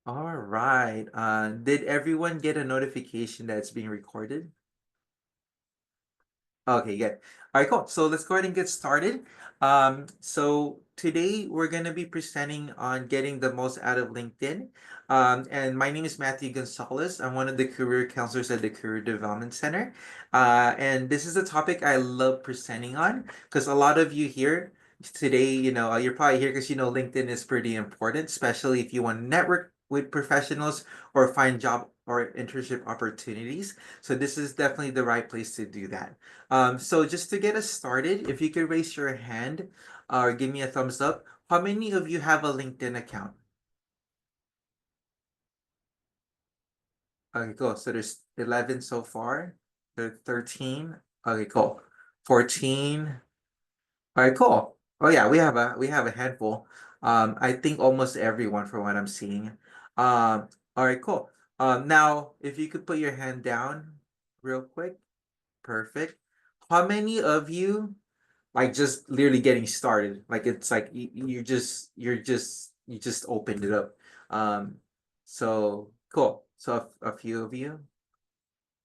All right. Did everyone get a notification that it's being recorded? Okay, good. All right, cool. So let's go ahead and get started. So today we're going to be presenting on getting the most out of LinkedIn. And my name is Matthew Gonzalez. I'm one of the career counselors at the Career Development Center. And this is a topic I love presenting on because a lot of you here today, you're probably here because LinkedIn is pretty important, especially if you want to network with professionals or find job or internship opportunities. So this is definitely the right place to do that. So just to get us started, if you could raise your hand or give me a thumbs up, how many of you have a LinkedIn account? Okay, cool. So there's 11 so far. There 13. Okay, cool. 14. All right, cool. Oh yeah, we have a handful. I think almost everyone from what I'm seeing. All right, cool. Now if you could put your hand down real quick. Perfect. How many of you like just literally getting started? Like it's like you just opened it up. So cool. So a few of you.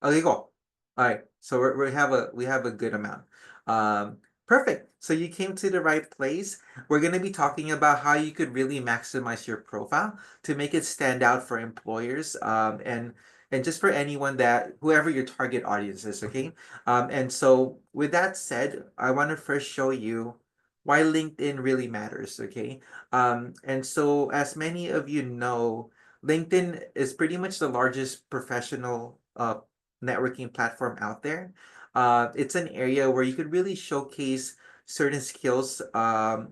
Okay, cool. All right. So we have a good amount. Perfect. So you came to the right place. We're going to be talking about how you could really maximize your profile to make it stand out for employers, and just for anyone that whoever your target audience is, okay? And so with that said, I want to first show you why LinkedIn really matters, okay? And so as many of you know, LinkedIn is pretty much the largest professional networking platform out there. It's an area where you could really showcase certain skills, uh,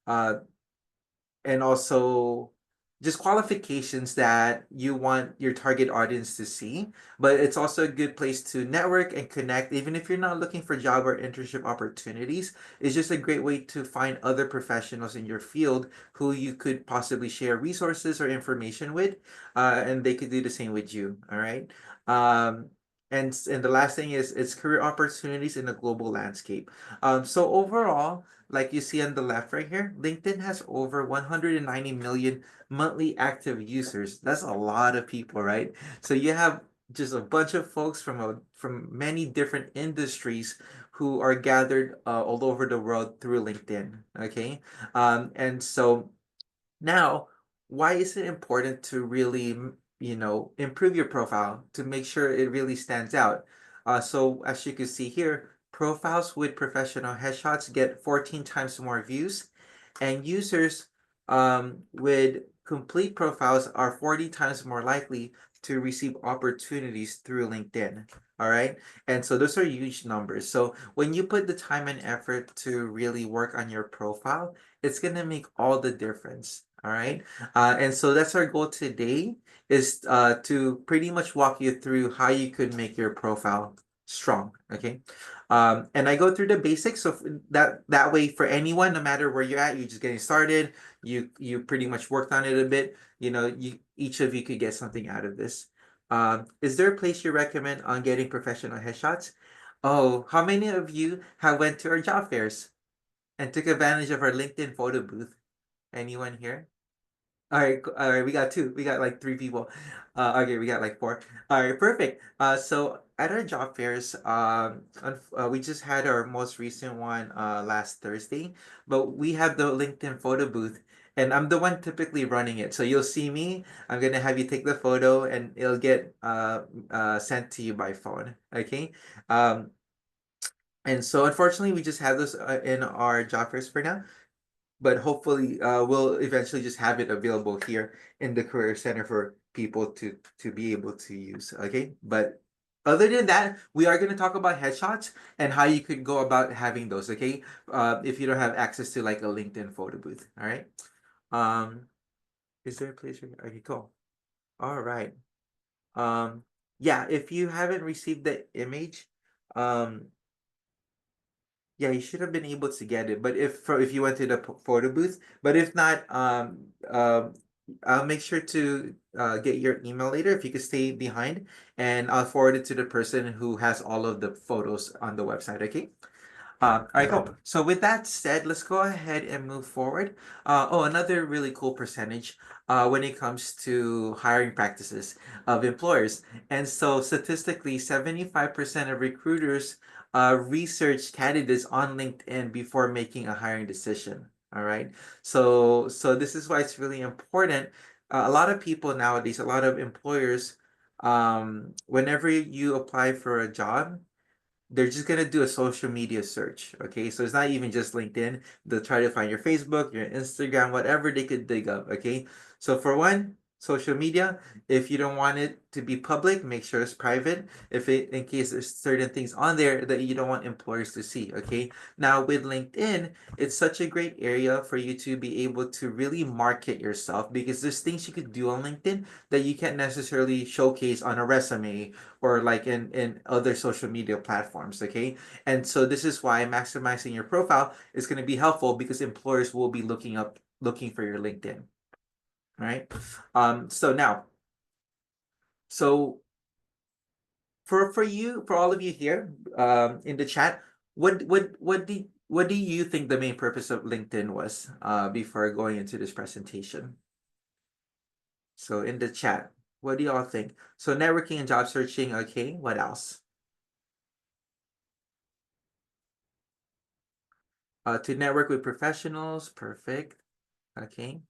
and also just qualifications that you want your target audience to see. But it's also a good place to network and connect, even if you're not looking for job or internship opportunities. It's just a great way to find other professionals in your field who you could possibly share resources or information with, and they could do the same with you. All right. And the last thing is it's career opportunities in the global landscape. So overall, like you see on the left right here, LinkedIn has over 190 million monthly active users. That's a lot of people, right? So you have just a bunch of folks from many different industries who are gathered all over the world through LinkedIn. Okay, and so now, why is it important to really, improve your profile to make sure it really stands out? So as you can see here, profiles with professional headshots get 14 times more views, and users with complete profiles are 40 times more likely to receive opportunities through LinkedIn. All right. And so those are huge numbers. So when you put the time and effort to really work on your profile, it's going to make all the difference. All right. And so that's our goal today is to pretty much walk you through how you could make your profile strong. Okay. And I go through the basics so that way for anyone, no matter where you're at, you're just getting started, you pretty much worked on it a bit, you each of you could get something out of this. Is there a place you recommend on getting professional headshots? Oh, how many of you have went to our job fairs and took advantage of our LinkedIn photo booth? Anyone here? All right, we got two. We got like three people. Okay, we got like four. All right, perfect. So at our job fairs, we just had our most recent one last Thursday, but we have the LinkedIn photo booth, and I'm the one typically running it. So you'll see me. I'm gonna have you take the photo, and it'll get sent to you by phone. Okay. Um, and so unfortunately, we just have this in our job fairs for now, but hopefully we'll eventually just have it available here in the career center for people to be able to use. Okay, but other than that, we are going to talk about headshots and how you could go about having those. Okay, if you don't have access to like a LinkedIn photo booth. All right. um is there a place okay, cool. All right. um yeah, if you haven't received the image, um yeah, you should have been able to get it. But if you went to the photo booth, but if not, I'll make sure to get your email later if you could stay behind, and I'll forward it to the person who has all of the photos on the website. Okay. All right, cool. So with that said, let's go ahead and move forward. Another really cool percentage when it comes to hiring practices of employers. And so statistically, 75% of recruiters research candidates on LinkedIn before making a hiring decision. All right. So this is why it's really important. A lot of people nowadays, a lot of employers, whenever you apply for a job, they're just gonna do a social media search. Okay, so it's not even just LinkedIn. They'll try to find your Facebook, your Instagram, whatever they could dig up. Okay, so for one, social media. If you don't want it to be public, make sure it's private. If it, in case there's certain things on there that you don't want employers to see. Okay, now with LinkedIn, it's such a great area for you to be able to really market yourself, because there's things you could do on LinkedIn that you can't necessarily showcase on a resume or like in other social media platforms. Okay, and so this is why maximizing your profile is going to be helpful, because employers will be looking for your LinkedIn. Right. So now, so for you, for all of you here in the chat, what do you think the main purpose of LinkedIn was before going into this presentation? So in the chat, what do y'all think? So networking and job searching, okay, what else? To network with professionals, perfect. Okay.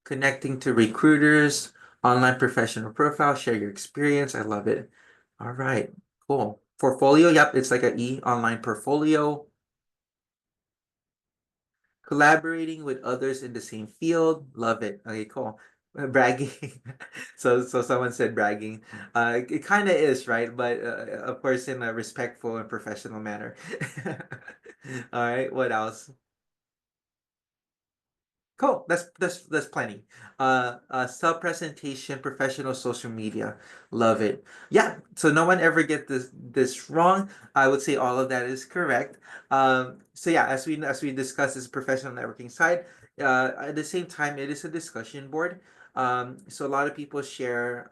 Connecting to recruiters, online professional profile, share your experience. I love it. All right, cool. Portfolio, yep, it's like an online portfolio. Collaborating with others in the same field, love it. Okay, cool. Bragging. So someone said bragging. It kind of is, right? But of course in a respectful and professional manner. All right, what else? Cool. That's plenty. Self-presentation, professional social media. Love it. Yeah. So no one ever get this wrong. I would say all of that is correct. So yeah, as we discuss this professional networking side, at the same time, it is a discussion board. So a lot of people share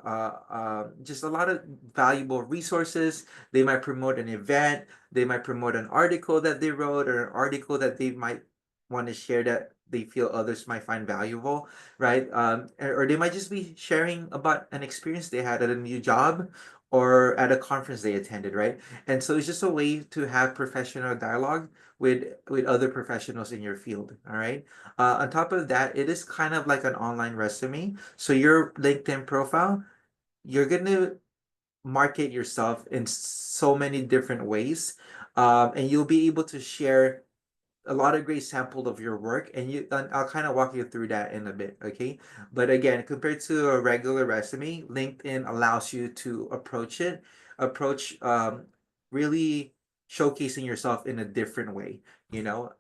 just a lot of valuable resources. They might promote an event. They might promote an article that they wrote, or an article that they might want to share that they feel others might find valuable, right? Or they might just be sharing about an experience they had at a new job or at a conference they attended, right? And so it's just a way to have professional dialogue with other professionals in your field, all right? On top of that, it is kind of like an online resume. So your LinkedIn profile, you're gonna market yourself in so many different ways, and you'll be able to share a lot of great sample of your work, and I'll kind of walk you through that in a bit, okay? But again, compared to a regular resume, LinkedIn allows you to approach really showcasing yourself in a different way, you know?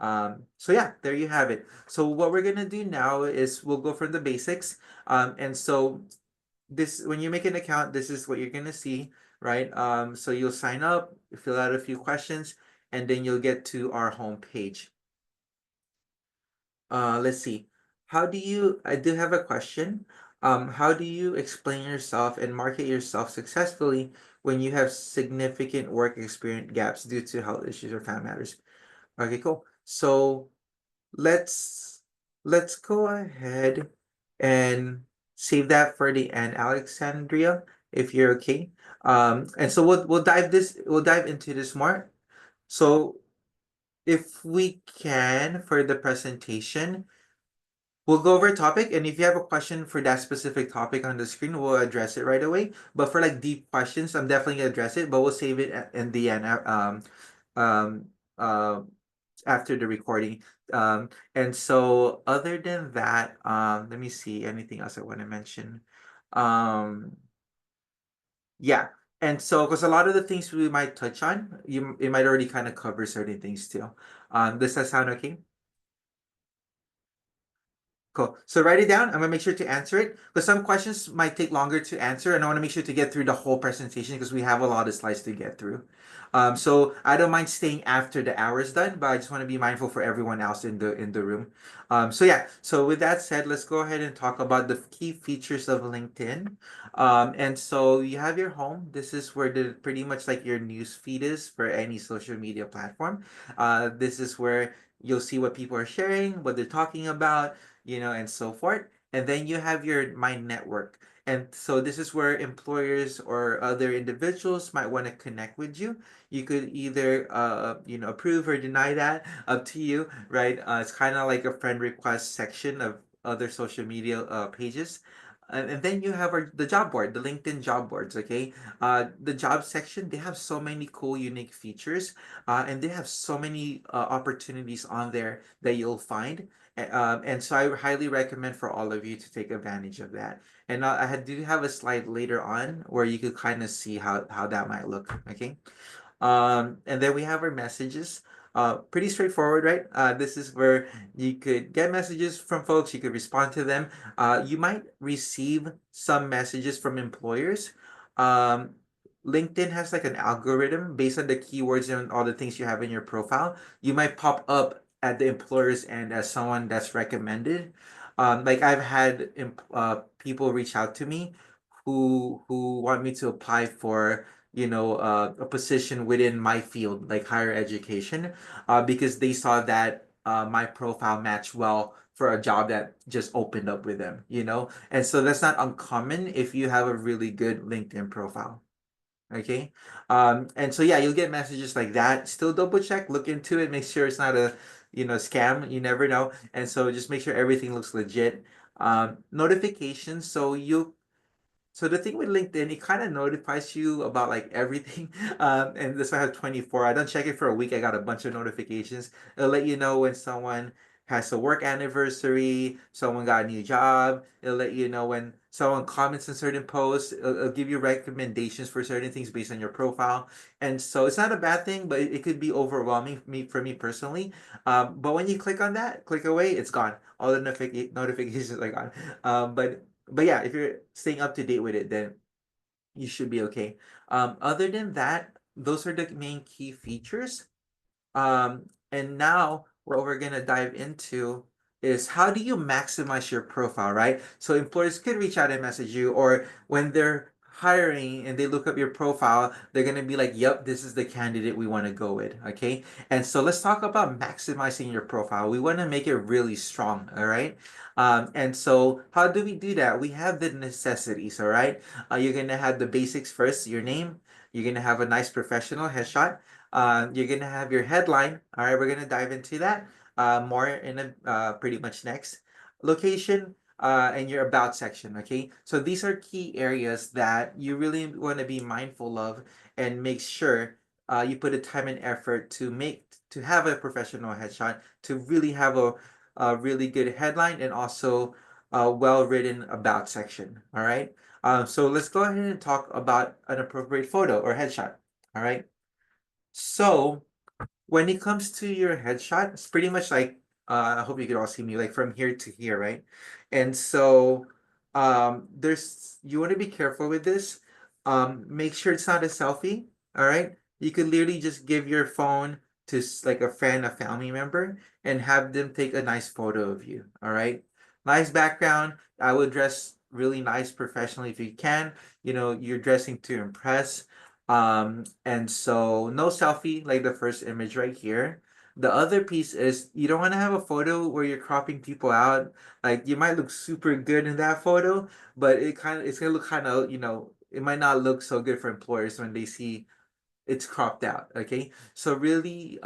So yeah, there you have it. So what we're gonna do now is we'll go from the basics. And so this, when you make an account, this is what you're gonna see, right? So you'll sign up, fill out a few questions, and then you'll get to our home page. Let's see. I do have a question. How do you explain yourself and market yourself successfully when you have significant work experience gaps due to health issues or family matters? Okay, cool. So let's let's go ahead and save that for the end, Alexandria, if you're okay. And so we'll dive into this more. So if we can, for the presentation, we'll go over a topic, and if you have a question for that specific topic on the screen, we'll address it right away. But for like deep questions, I'm definitely gonna address it, but we'll save it in the end, um, uh, after the recording. And so other than that, let me see, anything else I want to mention. Um, yeah. And so, because a lot of the things we might touch on, it might already kind of cover certain things too. Does that sound okay? Cool. So write it down. I'm gonna make sure to answer it because some questions might take longer to answer, and I want to make sure to get through the whole presentation because we have a lot of slides to get through. So I don't mind staying after the hour is done, but I just want to be mindful for everyone else in the room. So yeah. So with that said, let's go ahead and talk about the key features of LinkedIn. And so you have your home. This is where the pretty much like your news feed is for any social media platform. This is where you'll see what people are sharing, what they're talking about, and so forth. And then you have your My Network. And so this is where employers or other individuals might want to connect with you. You could either, approve or deny that, up to you, right? It's kind of like a friend request section of other social media pages. And then you have the job board, the LinkedIn job boards, okay? The job section, they have so many cool, unique features, and they have so many opportunities on there that you'll find. And so I highly recommend for all of you to take advantage of that. And do have a slide later on where you could kind of see how that might look. Okay. And then we have our messages. Pretty straightforward, right? This is where you could get messages from folks, you could respond to them. You might receive some messages from employers. Um, LinkedIn has like an algorithm based on the keywords and all the things you have in your profile. You might pop up at the employer's end as someone that's recommended. Like I've had people reach out to me who want me to apply for a position within my field, like higher education, because they saw that my profile matched well for a job that just opened up with them. And so that's not uncommon if you have a really good LinkedIn profile. Okay. And so yeah, you'll get messages like that. Still double check, look into it, make sure it's not a scam. You never know. And so just make sure everything looks legit. Notifications. So the thing with LinkedIn, it kind of notifies you about like everything. And this I have 24. I don't check it for a week. I got a bunch of notifications. It'll let you know when someone has a work anniversary, someone got a new job. It'll let you know when someone comments on certain posts. It'll give you recommendations for certain things based on your profile. And so it's not a bad thing, but it could be overwhelming for me personally. But when you click on that, click away, it's gone. All the notifications are gone. But yeah, if you're staying up to date with it, then you should be okay. Other than that, those are the main key features. And now what we're gonna dive into is how do you maximize your profile, right? So employers could reach out and message you, or when they're hiring and they look up your profile, they're gonna be like, "Yep, this is the candidate we want to go with." Okay, and so let's talk about maximizing your profile. We want to make it really strong, all right? And so how do we do that? We have the necessities, all right? You're gonna have the basics first, your name. You're gonna have a nice professional headshot. You're gonna have your headline. All right, we're gonna dive into that more in pretty much next. Location and your about section. Okay, so these are key areas that you really want to be mindful of and make sure you put the time and effort to have a professional headshot, to really have a really good headline and also a well written about section. All right. So let's go ahead and talk about an appropriate photo or headshot. All right. So when it comes to your headshot, it's pretty much like I hope you can all see me like from here to here, right? And so there's you want to be careful with this. Make sure it's not a selfie, all right? You could literally just give your phone to like a friend, a family member, and have them take a nice photo of you, all right? Nice background. I would dress really nice professionally if you can. You're dressing to impress. And so no selfie like the first image right here. The other piece is you don't want to have a photo where you're cropping people out. Like you might look super good in that photo, but it's gonna look kind of, it might not look so good for employers when they see it's cropped out. Okay. So really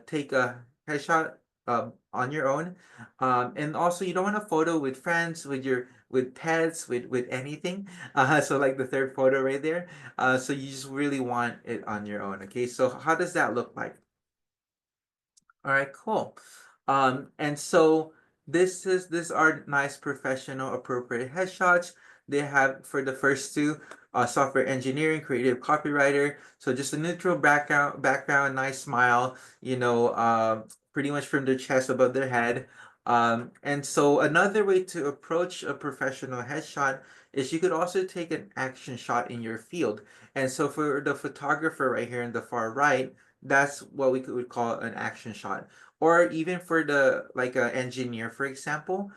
take a headshot on your own. And also you don't want a photo with friends, with pets, with anything. So like the third photo right there. So you just really want it on your own. Okay. So how does that look like? All right, cool. And so this are nice professional appropriate headshots. They have for the first two, software engineering, creative copywriter. So just a neutral background, nice smile, pretty much from their chest above their head. And so another way to approach a professional headshot is you could also take an action shot in your field. And so for the photographer right here in the far right, that's what we could would call an action shot. Or even for the like a engineer, for example,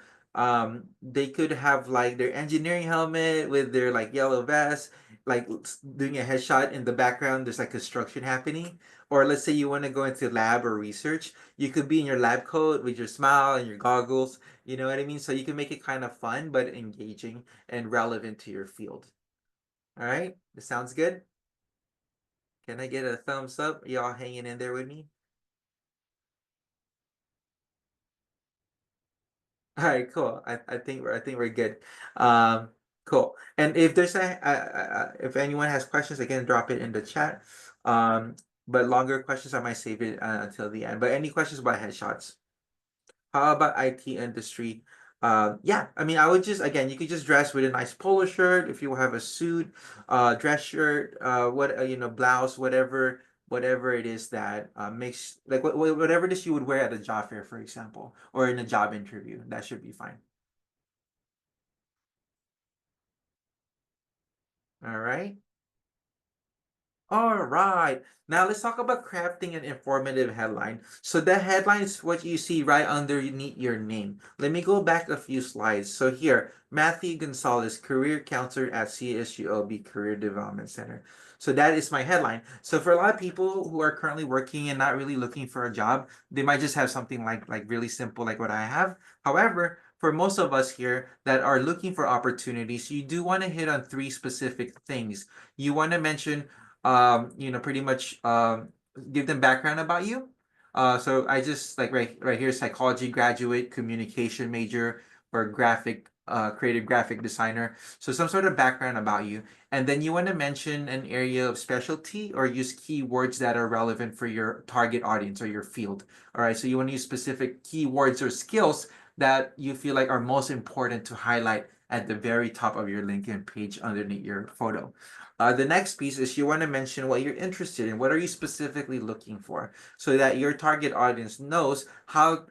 they could have like their engineering helmet with their like yellow vest, like doing a headshot in the background. There's like construction happening. Or let's say you want to go into lab or research, you could be in your lab coat with your smile and your goggles. You know what I mean? So you can make it kind of fun but engaging and relevant to your field. All right, this sounds good. Can I get a thumbs up? Y'all hanging in there with me? All right, cool. I think we're good. Um, cool. And if there's if anyone has questions, again, drop it in the chat. Um, but longer questions, I might save it until the end. But any questions about headshots? How about IT industry? Yeah, I mean, I would just again, you could just dress with a nice polo shirt if you have a suit, dress shirt, blouse, whatever it is that makes like whatever it is you would wear at a job fair, for example, or in a job interview. That should be fine. All right. All right. Now let's talk about crafting an informative headline. So the headline is what you see right underneath your name. Let me go back a few slides. So here, Matthew Gonzalez, career counselor at CSULB Career Development Center. So that is my headline. So for a lot of people who are currently working and not really looking for a job, they might just have something like really simple like what I have. However, for most of us here that are looking for opportunities, you do want to hit on three specific things. You want to mention pretty much give them background about you. So I just like right here, psychology graduate, communication major, or creative graphic designer. So some sort of background about you. And then you want to mention an area of specialty or use keywords that are relevant for your target audience or your field. All right. So you want to use specific keywords or skills that you feel like are most important to highlight at the very top of your LinkedIn page underneath your photo. The next piece is you want to mention what you're interested in. What are you specifically looking for, so that your target audience knows how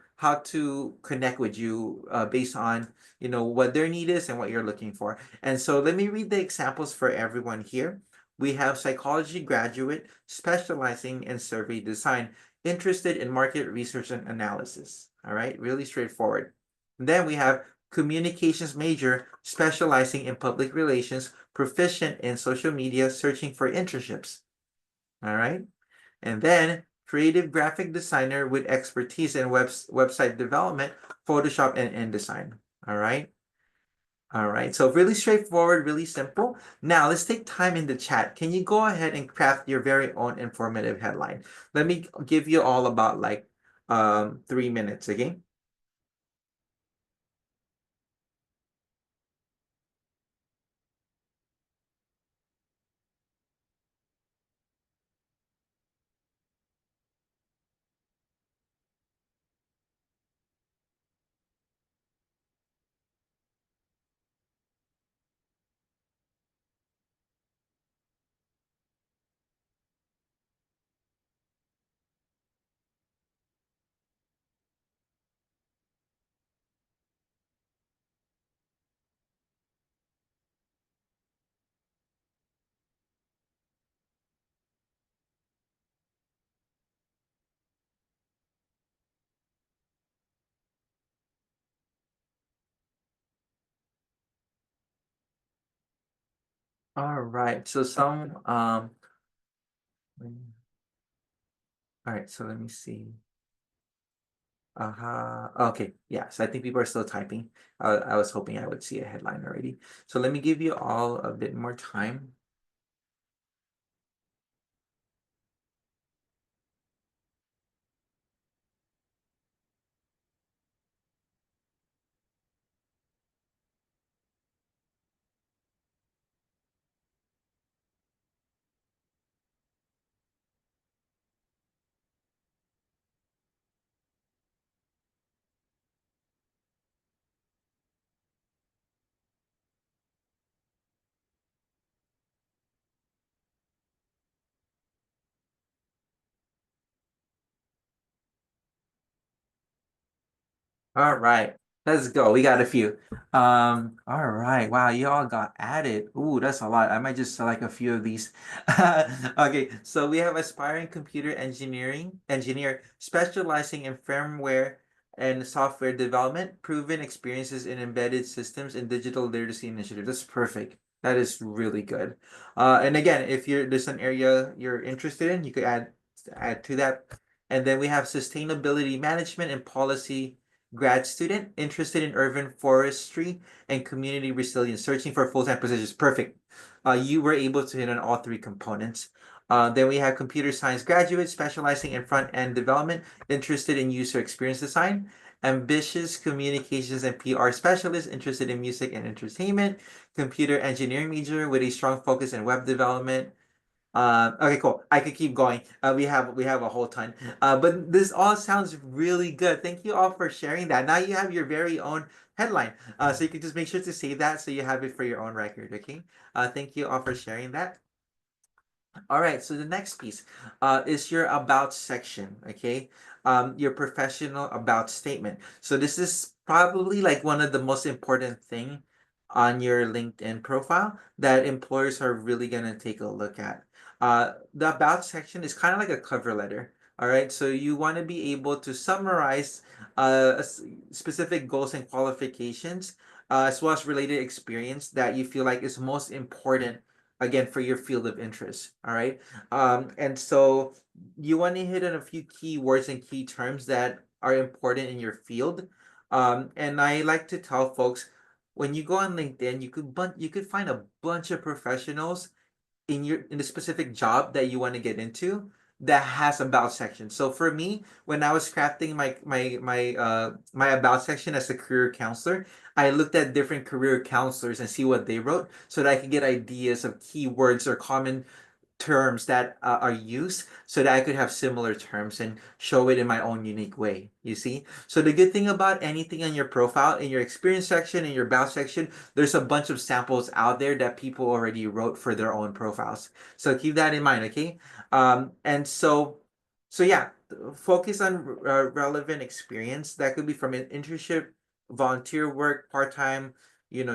to connect with you based on what their need is and what you're looking for. And so let me read the examples for everyone here. We have psychology graduate specializing in survey design, interested in market research and analysis. All right, really straightforward. Then we have communications major specializing in public relations, proficient in social media, searching for internships. All right. And then creative graphic designer with expertise in website development, Photoshop, and InDesign. All right. All right. So really straightforward, really simple. Now let's take time in the chat. Can you go ahead and craft your very own informative headline? Let me give you all about like 3 minutes, okay? All right. So some all right, so let me see. Uh-huh. Okay, yes, I think people are still typing. I was hoping I would see a headline already. So let me give you all a bit more time. All right, let's go. We got a few. All right. Wow, you all got added. Ooh, that's a lot. I might just select a few of these. Okay, so we have aspiring computer engineer specializing in firmware and software development, proven experiences in embedded systems and digital literacy initiatives. That's perfect. That is really good. And again, if there's an area you're interested in, you could add to that. And then we have sustainability management and policy grad student interested in urban forestry and community resilience, searching for full-time positions. Perfect. You were able to hit on all three components. Then we have computer science graduate specializing in front-end development, interested in user experience design. Ambitious communications and PR specialist interested in music and entertainment. Computer engineering major with a strong focus in web development. Okay, cool. I could keep going. We have a whole ton. But this all sounds really good. Thank you all for sharing that. Now you have your very own headline. So you can just make sure to save that so you have it for your own record. Okay. Thank you all for sharing that. All right, so the next piece is your about section, okay? Your professional about statement. So this is probably like one of the most important thing on your LinkedIn profile that employers are really gonna take a look at. The about section is kind of like a cover letter. All right, so you want to be able to summarize specific goals and qualifications, as well as related experience that you feel like is most important again for your field of interest. All right. And so you want to hit on a few key words and key terms that are important in your field. And I like to tell folks when you go on LinkedIn, you could find a bunch of professionals in the specific job that you want to get into that has about section. So for me, when I was crafting my about section as a career counselor, I looked at different career counselors and see what they wrote so that I could get ideas of keywords or common terms that are used so that I could have similar terms and show it in my own unique way. You see? So the good thing about anything on your profile, in your experience section, in your about section, there's a bunch of samples out there that people already wrote for their own profiles. So keep that in mind, okay? And so yeah, focus on relevant experience. That could be from an internship, volunteer work, part-time,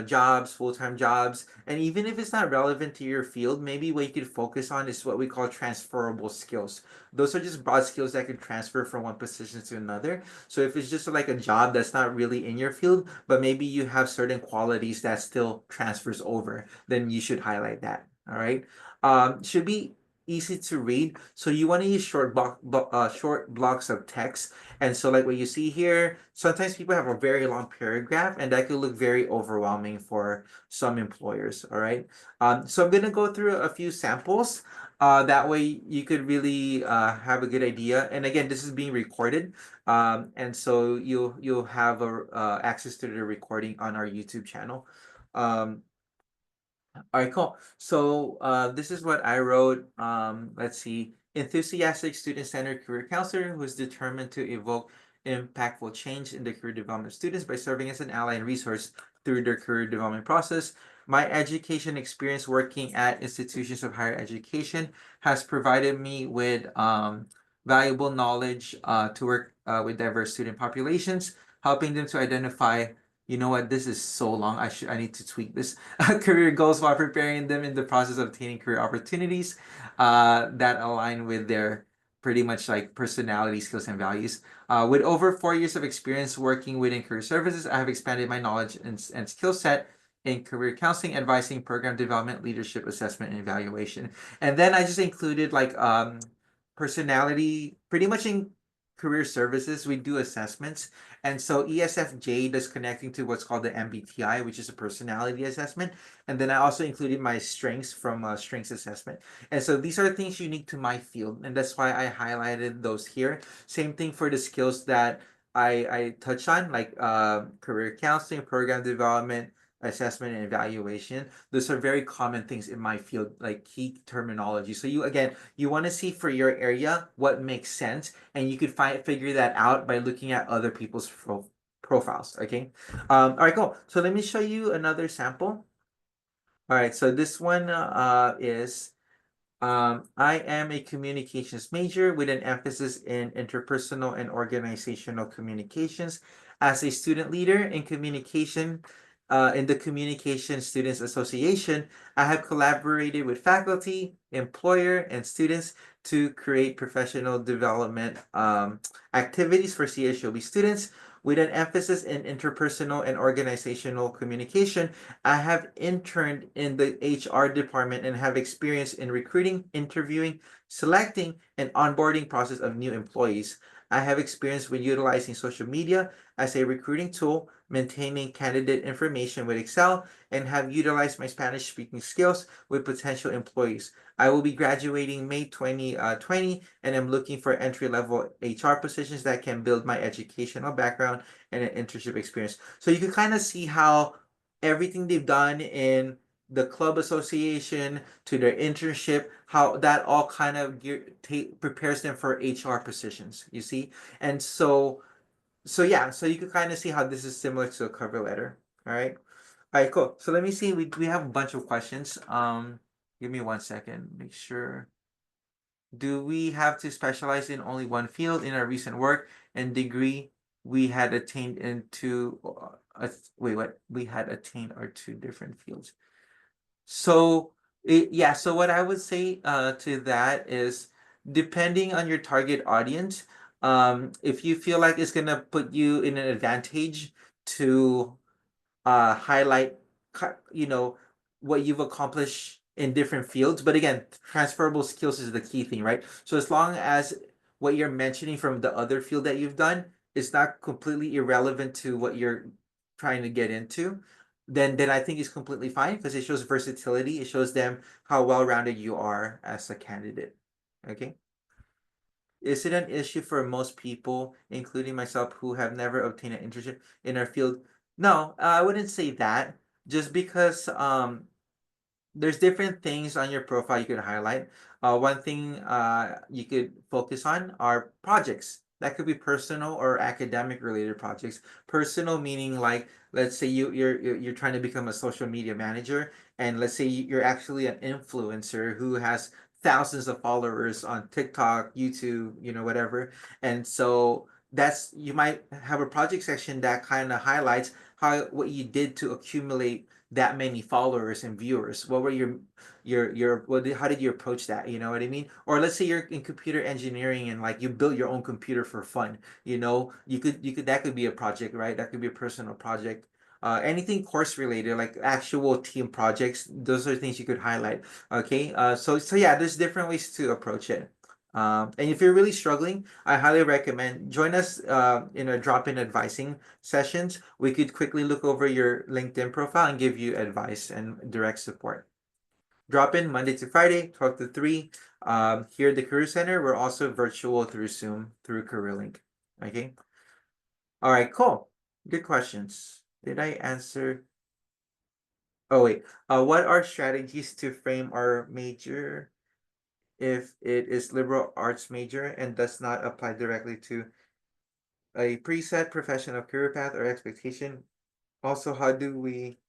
jobs, full-time jobs. And even if it's not relevant to your field, maybe what you could focus on is what we call transferable skills. Those are just broad skills that can transfer from one position to another. So if it's just like a job that's not really in your field, but maybe you have certain qualities that still transfers over, then you should highlight that. All right. Should be easy to read. So you want to use short blocks of text. And so like what you see here, sometimes people have a very long paragraph and that could look very overwhelming for some employers. All right. So I'm gonna go through a few samples. That way you could really have a good idea. And again, this is being recorded. And so you'll have access to the recording on our YouTube channel. Um, all right, cool. So this is what I wrote. Let's see. Enthusiastic student-centered career counselor who is determined to evoke impactful change in the career development of students by serving as an ally and resource through their career development process. My education experience working at institutions of higher education has provided me with valuable knowledge to work with diverse student populations, helping them to identify, you know what, this is so long. I need to tweak this. Career goals while preparing them in the process of obtaining career opportunities that align with their pretty much like personality, skills, and values. With over 4 years of experience working within career services, I have expanded my knowledge and skill set in career counseling, advising, program development, leadership assessment, and evaluation. And then I just included like personality, pretty much in career services, we do assessments. And so ESFJ does connecting to what's called the MBTI, which is a personality assessment. And then I also included my strengths from a strengths assessment. And so these are things unique to my field. And that's why I highlighted those here. Same thing for the skills that I touch on, like career counseling, program development, assessment, and evaluation. Those are very common things in my field, like key terminology. So you want to see for your area what makes sense, and you could figure that out by looking at other people's profiles. Okay. All right, cool. So let me show you another sample. All right, so this one is I am a communications major with an emphasis in interpersonal and organizational communications. As a student leader in communication, in the Communication Students Association, I have collaborated with faculty, employer, and students to create professional development activities for CHOB students. With an emphasis in interpersonal and organizational communication, I have interned in the HR department and have experience in recruiting, interviewing, selecting, and onboarding process of new employees. I have experience with utilizing social media as a recruiting tool, maintaining candidate information with Excel, and have utilized my Spanish speaking skills with potential employees. I will be graduating May 2020, and I'm looking for entry-level HR positions that can build my educational background and an internship experience. So you can kind of see how everything they've done in the club association to their internship, how that all kind of prepares them for HR positions, you see? And so yeah, so you can kind of see how this is similar to a cover letter. All right. All right, cool. So let me see. We have a bunch of questions. Give me 1 second. Make sure. Do we have to specialize in only one field in our recent work and degree we had attained into wait, what? We had attained our two different fields. So yeah, so what I would say to that is depending on your target audience, if you feel like it's gonna put you in an advantage to highlight you know what you've accomplished in different fields, but again, transferable skills is the key thing, right? So as long as what you're mentioning from the other field that you've done is not completely irrelevant to what you're trying to get into, then I think it's completely fine because it shows versatility. It shows them how well-rounded you are as a candidate. Okay. Is it an issue for most people, including myself, who have never obtained an internship in our field? No, I wouldn't say that. Just because there's different things on your profile you could highlight. One thing you could focus on are projects. That could be personal or academic related projects. Personal meaning like, let's say you're trying to become a social media manager, and let's say you're actually an influencer who has thousands of followers on TikTok, YouTube, whatever. And so that's you might have a project section that kind of highlights what you did to accumulate that many followers and viewers. What were how did you approach that? You know what I mean? Or let's say you're in computer engineering and like you built your own computer for fun. You could that could be a project, right? That could be a personal project. Anything course related, like actual team projects, those are things you could highlight. Okay. So yeah, there's different ways to approach it. And if you're really struggling, I highly recommend join us in a drop-in advising sessions. We could quickly look over your LinkedIn profile and give you advice and direct support. Drop in Monday to Friday, 12 to 3. Here at the Career Center, we're also virtual through Zoom, through CareerLink. Okay. All right, cool. Good questions. Did I answer? Oh, wait. What are strategies to frame our major if it is liberal arts major and does not apply directly to a preset professional career path or expectation? Also, how do we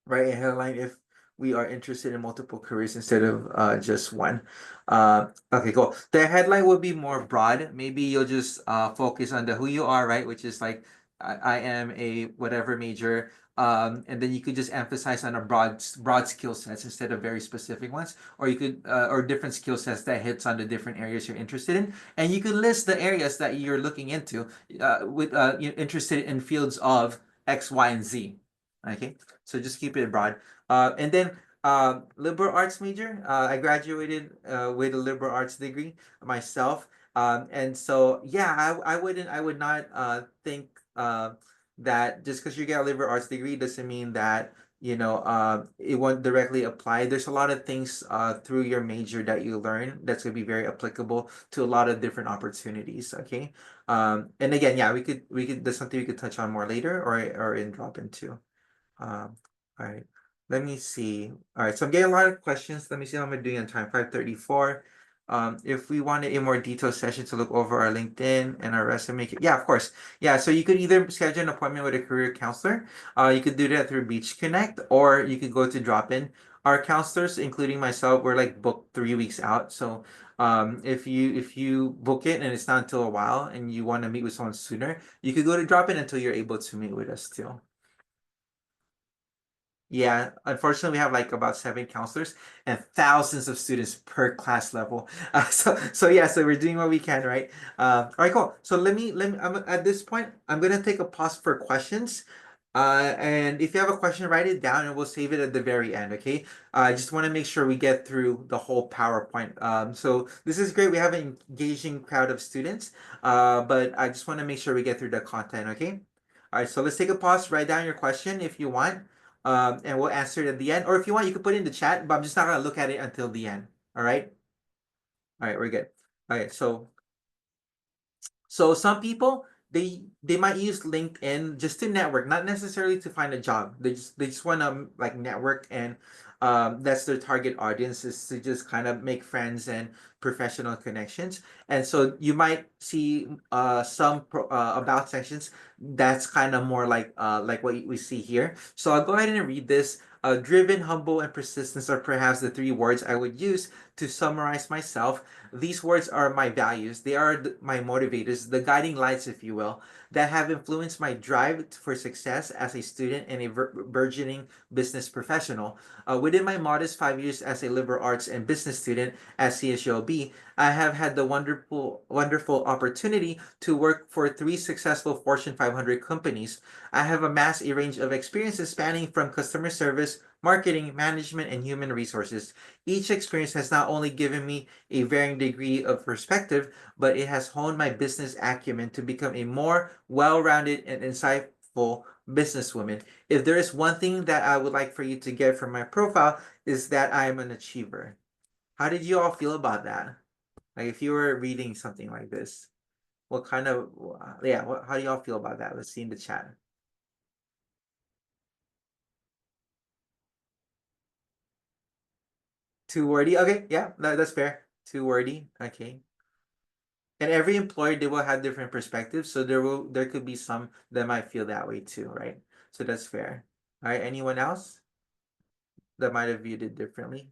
write a headline if we are interested in multiple careers instead of just one? Okay, cool. The headline will be more broad. Maybe you'll just focus on the who you are, right? Which is like I am a whatever major. And then you could just emphasize on a broad skill sets instead of very specific ones, or you could or different skill sets that hits on the different areas you're interested in, and you could list the areas that you're looking into with you're interested in fields of X, Y, and Z. Okay, so just keep it broad. And then liberal arts major. I graduated with a liberal arts degree myself. And so yeah, I would not think that just because you get a liberal arts degree doesn't mean that it won't directly apply. There's a lot of things through your major that you learn that's gonna be very applicable to a lot of different opportunities. Okay. And again, yeah, we could that's something we could touch on more later or in drop into. All right. Let me see. All right, so I'm getting a lot of questions. Let me see how I'm doing on time. 5:34. If we wanted a more detailed session to look over our LinkedIn and our resume, yeah, of course. Yeah, so you could either schedule an appointment with a career counselor. You could do that through Beach Connect, or you could go to Drop In. Our counselors, including myself, we're like booked 3 weeks out. So if you book it and it's not until a while and you want to meet with someone sooner, you could go to drop in until you're able to meet with us too. Yeah, unfortunately, we have like about 7 counselors and thousands of students per class level. So yeah, so we're doing what we can, right? All right, cool. So at this point, I'm gonna take a pause for questions. And if you have a question, write it down, and we'll save it at the very end. Okay. I just want to make sure we get through the whole PowerPoint. So this is great. We have an engaging crowd of students. But I just want to make sure we get through the content. Okay. All right. So let's take a pause. Write down your question if you want. And we'll answer it at the end. Or if you want, you can put it in the chat, but I'm just not gonna look at it until the end. All right? All right, we're good. Okay, so some people they might use LinkedIn just to network, not necessarily to find a job. They just want to like network, and that's their target audience, is to just kind of make friends and professional connections. And so you might see about sections that's kind of more like what we see here. So I'll go ahead and read this. Driven, humble, and persistence are perhaps the three words I would use to summarize myself. These words are my values. They are my motivators, the guiding lights, if you will, that have influenced my drive for success as a student and a burgeoning business professional. Within my modest 5 years as a liberal arts and business student at CSULB, I have had the wonderful opportunity to work for three successful Fortune 500 companies. I have amassed a range of experiences spanning from customer service, marketing, management, and human resources. Each experience has not only given me a varying degree of perspective, but it has honed my business acumen to become a more well-rounded and insightful businesswoman. If there is one thing that I would like for you to get from my profile, is that I am an achiever. How did you all feel about that? Like if you were reading something like this, what kind of yeah, how do y'all feel about that? Let's see in the chat. Too wordy? Okay, yeah, that's fair. Too wordy. Okay. And every employer, they will have different perspectives, so there could be some that might feel that way too, right? So that's fair. All right, anyone else that might have viewed it differently?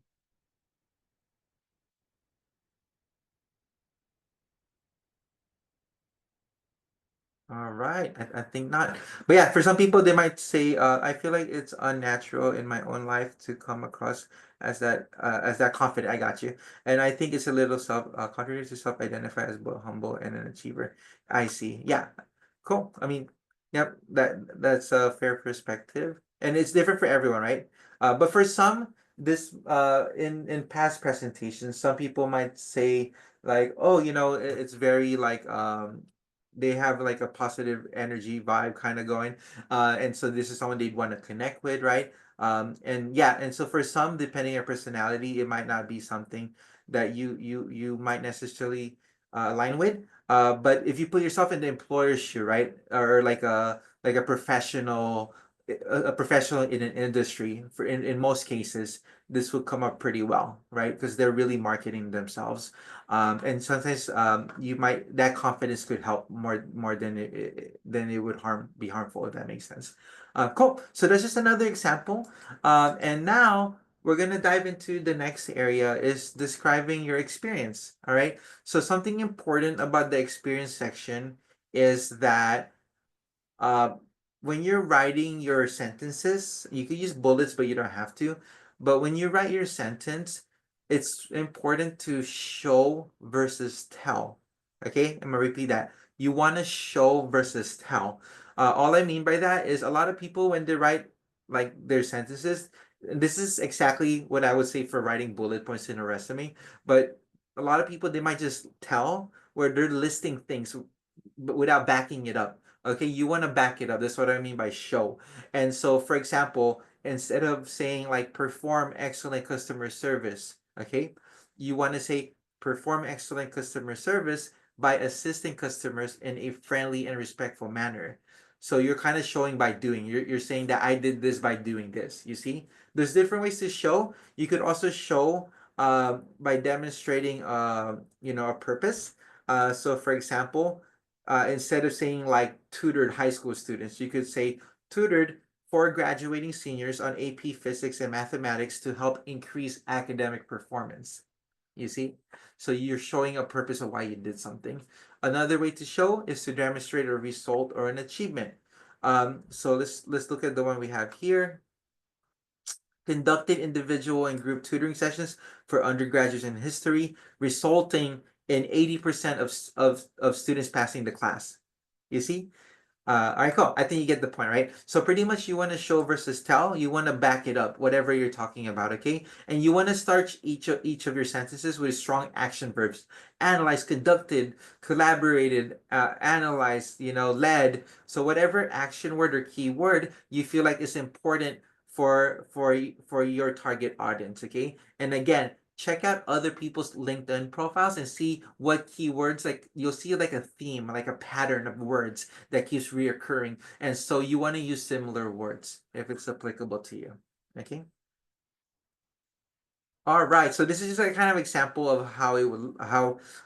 All right, I think not. But yeah, for some people, they might say, I feel like it's unnatural in my own life to come across as that confident. I got you, and I think it's a little contrary to self-identify as both humble and an achiever. I see. Yeah, cool. I mean, yep, that's a fair perspective, and it's different for everyone, right? But for some, this in past presentations, some people might say like, oh, it's very like they have like a positive energy vibe kind of going, and so this is someone they'd want to connect with, right? And yeah, and so for some, depending on your personality, it might not be something that you might necessarily align with. But if you put yourself in the employer's shoe, right, or like a professional, a professional in an industry, for in most cases, this would come up pretty well, right? Because they're really marketing themselves. And sometimes you might that confidence could help more than it would be harmful, if that makes sense. Cool. So that's just another example. And now we're gonna dive into the next area, is describing your experience. All right. So something important about the experience section is that uh, when you're writing your sentences, you can use bullets, but you don't have to. But when you write your sentence, it's important to show versus tell. Okay, I'm gonna repeat that. You want to show versus tell. All I mean by that is a lot of people, when they write like their sentences, this is exactly what I would say for writing bullet points in a resume. But a lot of people, they might just tell, where they're listing things but without backing it up. Okay, you want to back it up. That's what I mean by show. And so, for example, instead of saying like perform excellent customer service, okay, you want to say perform excellent customer service by assisting customers in a friendly and respectful manner. So you're kind of showing by doing. You're saying that I did this by doing this. You see, there's different ways to show. You could also show by demonstrating a purpose. So for example, instead of saying like tutored high school students, you could say tutored for graduating seniors on AP Physics and Mathematics to help increase academic performance. You see? So you're showing a purpose of why you did something. Another way to show is to demonstrate a result or an achievement. So let's look at the one we have here. Conducted individual and group tutoring sessions for undergraduates in history, resulting in 80% of students passing the class. You see? All right, cool. I think you get the point, right? So pretty much you want to show versus tell. You want to back it up, whatever you're talking about, okay? And you want to start each of your sentences with strong action verbs. Analyze, conducted, collaborated, analyzed, led. So whatever action word or keyword you feel like is important for your target audience, okay? And again, check out other people's LinkedIn profiles and see what keywords, like you'll see like a theme, like a pattern of words that keeps reoccurring. And so you want to use similar words if it's applicable to you. Okay. All right, so this is just a kind of example of how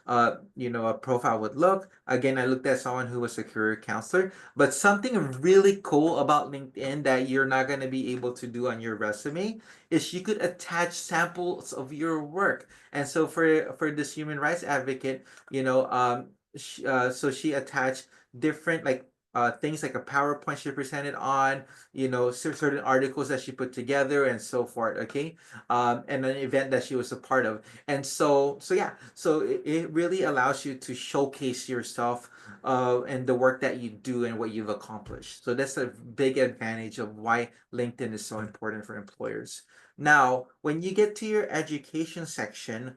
a profile would look. Again, I looked at someone who was a career counselor, but something really cool about LinkedIn that you're not going to be able to do on your resume is you could attach samples of your work. And so for this human rights advocate, so she attached different like things like a PowerPoint she presented on, certain articles that she put together and so forth. Okay, and an event that she was a part of. And so yeah, so it really allows you to showcase yourself and the work that you do and what you've accomplished. So that's a big advantage of why LinkedIn is so important for employers. Now, when you get to your education section,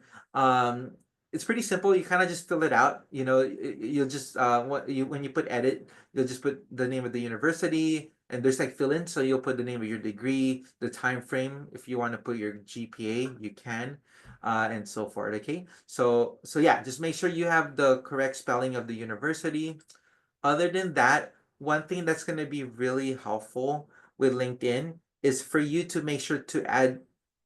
it's pretty simple. You kind of just fill it out. You'll just when you put edit, you'll just put the name of the university, and there's like fill in. So you'll put the name of your degree, the time frame. If you want to put your GPA, you can, and so forth. Okay. So yeah, just make sure you have the correct spelling of the university. Other than that, one thing that's going to be really helpful with LinkedIn is for you to make sure to add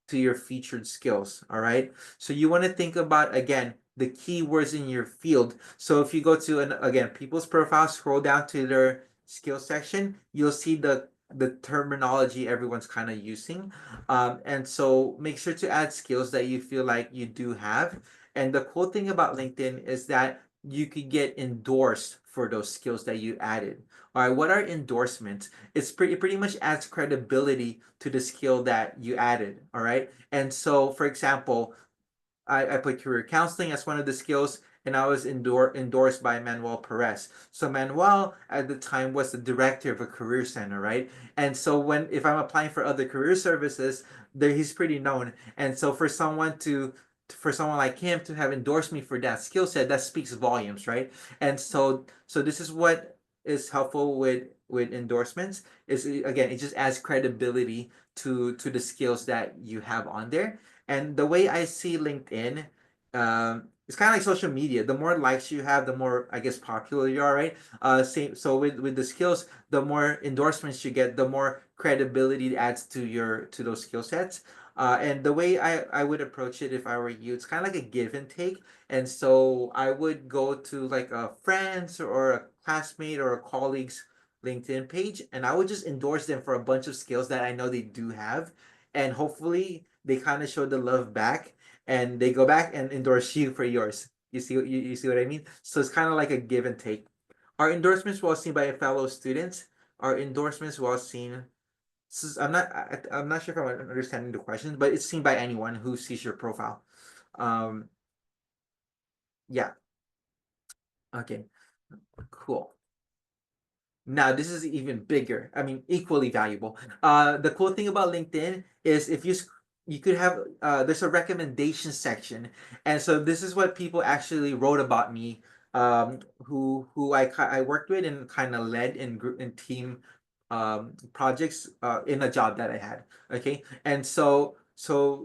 to your featured skills. All right. So you want to think about, again, the keywords in your field. So if you go to, again, people's profile, scroll down to their skill section, you'll see the terminology everyone's kind of using. And so make sure to add skills that you feel like you do have. And the cool thing about LinkedIn is that you could get endorsed for those skills that you added. All right, what are endorsements? It pretty much adds credibility to the skill that you added. All right. And so for example, I put career counseling as one of the skills, and I was endorsed by Manuel Perez. So Manuel at the time was the director of a career center, right? And so if I'm applying for other career services, there he's pretty known. And so for someone like him to have endorsed me for that skill set, that speaks volumes, right? And so this is what is helpful with endorsements is, again, it just adds credibility to the skills that you have on there. And the way I see LinkedIn, it's kind of like social media. The more likes you have, the more, I guess, popular you are, right? Same. So with the skills, the more endorsements you get, the more credibility it adds to those skill sets. And the way I would approach it if I were you, it's kind of like a give and take. And so I would go to like a friend's or a classmate or a colleague's LinkedIn page, and I would just endorse them for a bunch of skills that I know they do have, and hopefully they kind of show the love back, and they go back and endorse you for yours. You see what I mean? So it's kind of like a give and take. Are endorsements well seen by fellow students? Are endorsements well seen? I'm not sure if I'm understanding the question, but it's seen by anyone who sees your profile. Um, yeah. Okay. Cool. Now, this is even bigger. I mean, equally valuable. The cool thing about LinkedIn is if you could have there's a recommendation section, and so this is what people actually wrote about me, who I worked with and kind of led in group in team projects in a job that I had. Okay, and so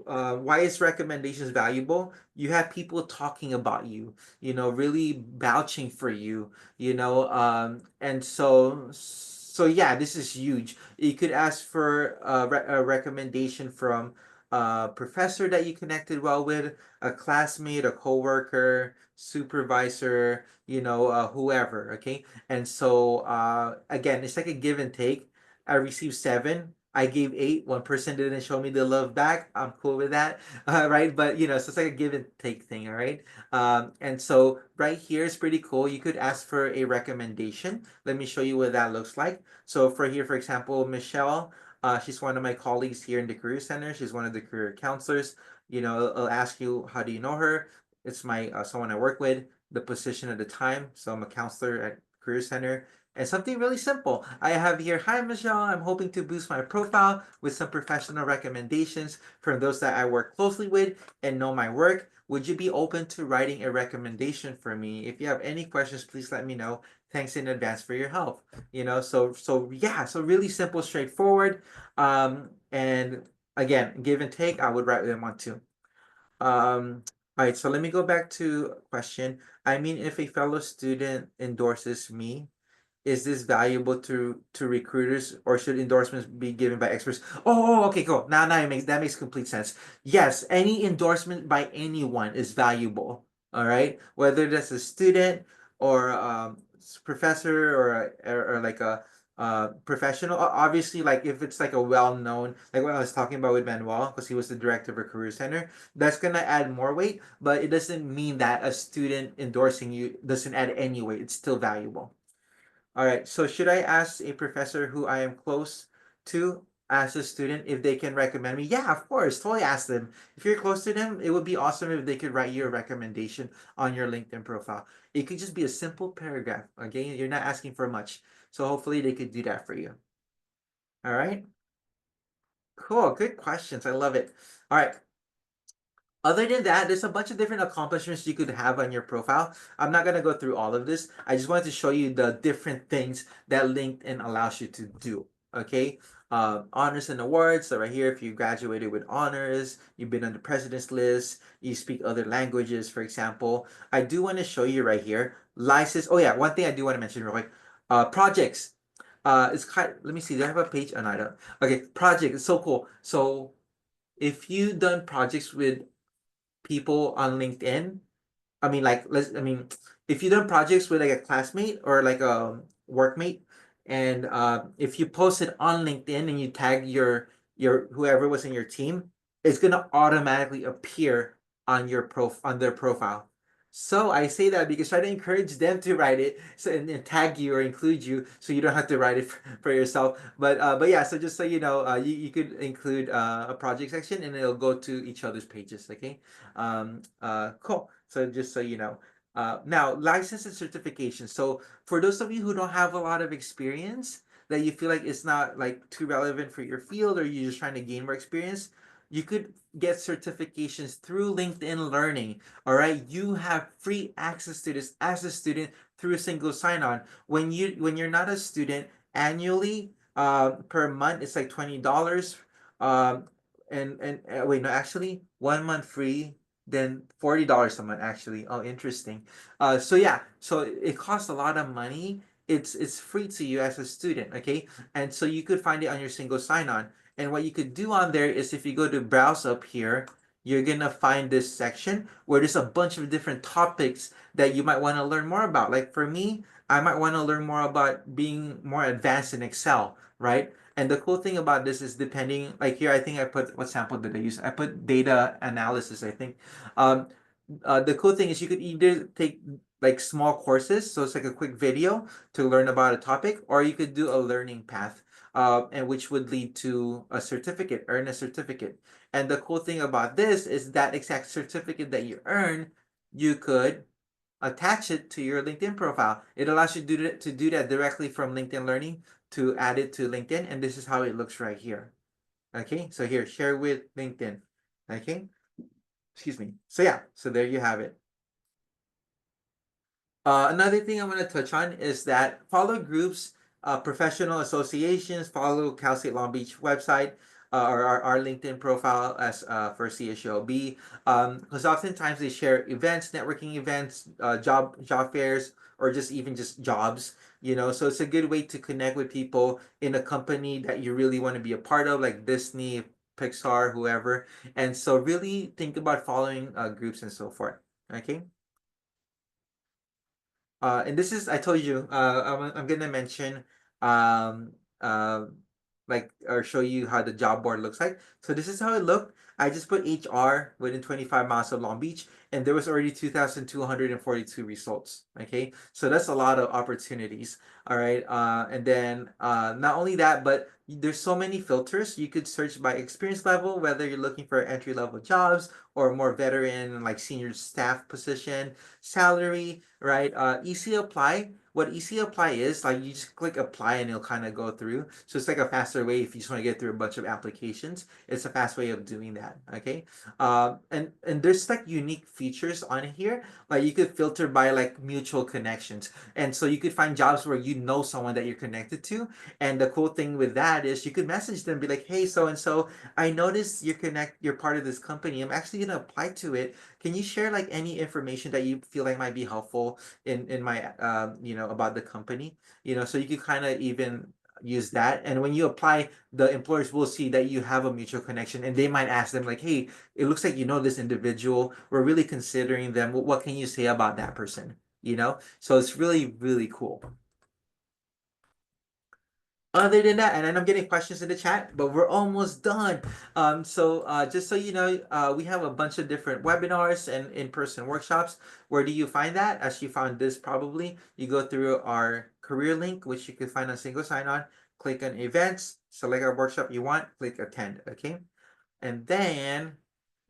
why is recommendations valuable? You have people talking about you, really vouching for you, and so yeah, this is huge. You could ask for a recommendation from a professor that you connected well with, a classmate, a coworker, supervisor, whoever. Okay, and so again, it's like a give and take. I received 7. I gave 8. One person didn't show me the love back. I'm cool with that, right? But so it's like a give and take thing, all right? And so right here is pretty cool. You could ask for a recommendation. Let me show you what that looks like. So for here, for example, Michelle, she's one of my colleagues here in the Career Center. She's one of the career counselors. I'll ask you, how do you know her? It's my someone I work with, the position at the time. So I'm a counselor at Career Center. And something really simple. I have here, hi Michelle, I'm hoping to boost my profile with some professional recommendations from those that I work closely with and know my work. Would you be open to writing a recommendation for me? If you have any questions, please let me know. Thanks in advance for your help. So really simple, straightforward. And again, give and take, I would write them on too. All right, so let me go back to question. I mean, if a fellow student endorses me, is this valuable to recruiters, or should endorsements be given by experts? Okay, cool. Now that makes complete sense. Yes, any endorsement by anyone is valuable. All right, whether that's a student or professor or like a professional. Obviously, like if it's like a well-known, like what I was talking about with Manuel, because he was the director of a career center, that's gonna add more weight. But it doesn't mean that a student endorsing you doesn't add any weight. It's still valuable. All right, so should I ask a professor who I am close to as a student if they can recommend me? Yeah, of course, totally ask them. If you're close to them, it would be awesome if they could write you a recommendation on your LinkedIn profile. It could just be a simple paragraph, okay? You're not asking for much. So hopefully they could do that for you. All right, cool, good questions. I love it. All right. Other than that, there's a bunch of different accomplishments you could have on your profile. I'm not gonna go through all of this. I just wanted to show you the different things that LinkedIn allows you to do. Okay, honors and awards. So right here, if you graduated with honors, you've been on the president's list, you speak other languages, for example. I do want to show you right here license. Oh yeah, one thing I do want to mention real quick. Projects. It's kind. Let me see. Do I have a page? Oh, no, I don't. Okay, project. It's so cool. So if you done projects with people on LinkedIn. If you done projects with like a classmate or like a workmate, and if you post it on LinkedIn and you tag your whoever was in your team, it's gonna automatically appear on on their profile. So I say that because try to encourage them to write it, so and tag you or include you, so you don't have to write it for yourself. But yeah, so just so you know, you could include a project section and it'll go to each other's pages. Okay. Cool. So just so you know. Now, license and certification. So for those of you who don't have a lot of experience, that you feel like it's not like too relevant for your field, or you're just trying to gain more experience, you could get certifications through LinkedIn Learning. All right, you have free access to this as a student through a single sign-on. When you're not a student, annually, per month it's like $20. Um, and wait, no, actually, 1 month free, then $40 a month actually. Oh, interesting. So yeah, so it costs a lot of money. It's free to you as a student, okay? And so you could find it on your single sign-on. And what you could do on there is, if you go to browse up here, you're gonna find this section where there's a bunch of different topics that you might want to learn more about. Like for me, I might want to learn more about being more advanced in Excel, right? And the cool thing about this is, depending, like here, I think I put, what sample did I use? I put data analysis, I think. Um, the cool thing is you could either take like small courses, so it's like a quick video to learn about a topic, or you could do a learning path, and which would lead to a certificate, earn a certificate. And the cool thing about this is that exact certificate that you earn, you could attach it to your LinkedIn profile. It allows you to do that directly from LinkedIn Learning, to add it to LinkedIn, and this is how it looks right here. Okay, so here, share with LinkedIn. Okay, excuse me. So yeah, so there you have it. Another thing I'm going to touch on is that follow groups, professional associations, follow Cal State Long Beach website, or our LinkedIn profile as for CSULB, because oftentimes they share events, networking events, job fairs, or just jobs. So it's a good way to connect with people in a company that you really want to be a part of, like Disney, Pixar, whoever. And so really think about following groups and so forth. Okay. And this is, I told you, I'm gonna mention um like or show you how the job board looks like. So this is how it looked. I just put HR within 25 miles of Long Beach, and there was already 2,242 results. Okay, so that's a lot of opportunities. All right, and then not only that, but there's so many filters. You could search by experience level, whether you're looking for entry level jobs or more veteran like senior staff position, salary, right? Easy apply. What easy apply is, like, you just click apply and it'll kind of go through. So it's like a faster way if you just want to get through a bunch of applications. It's a fast way of doing that. Okay. And there's like unique features on here. Like you could filter by like mutual connections. And so you could find jobs where you know someone that you're connected to. And the cool thing with that is you could message them, be like, hey, so and so, I noticed you're part of this company. I'm actually gonna apply to it. Can you share like any information that you feel like might be helpful in my about the company? So you could kind of even use that. And when you apply, the employers will see that you have a mutual connection, and they might ask them like, hey, it looks like you know this individual, we're really considering them, what can you say about that person? So it's really, really cool. Other than that, and then I'm getting questions in the chat, but we're almost done. So just so you know, we have a bunch of different webinars and in-person workshops. Where do you find that? As you found this, probably you go through our career link, which you can find on single sign-on. Click on events, select our workshop you want, click attend. Okay, and then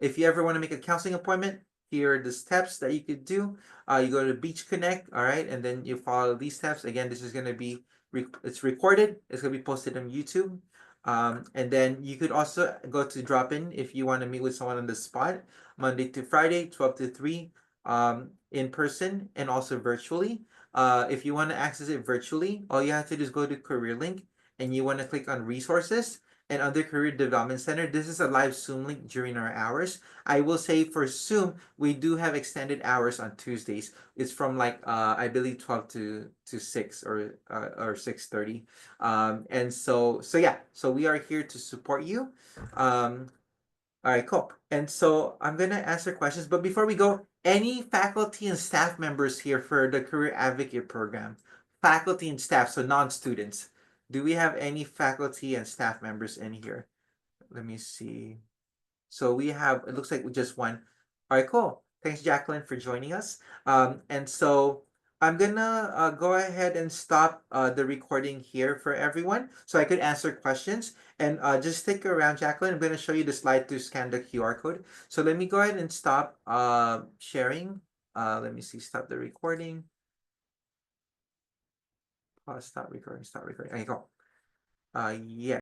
if you ever want to make a counseling appointment, here are the steps that you could do. You go to Beach Connect, all right, and then you follow these steps. Again, this is going to be it's recorded. It's going to be posted on YouTube. And then you could also go to drop in if you want to meet with someone on the spot, Monday to Friday, 12 to 3, in person and also virtually. If you want to access it virtually, all you have to do is go to Career Link and you want to click on resources, and under Career Development Center, this is a live Zoom link during our hours. I will say for Zoom, we do have extended hours on Tuesdays. It's from like I believe 12 to 6 or 6:30. And so yeah, so we are here to support you. All right, cool. And so I'm gonna answer questions, but before we go, any faculty and staff members here for the Career Advocate Program? Faculty and staff, so non-students. Do we have any faculty and staff members in here? Let me see. So we have, it looks like just one. All right, cool. Thanks, Jacqueline, for joining us. And so I'm gonna go ahead and stop the recording here for everyone so I could answer questions. And just stick around, Jacqueline. I'm gonna show you the slide to scan the QR code. So let me go ahead and stop sharing. Let me see, stop the recording. Stop recording, stop recording. There you go. Yeah.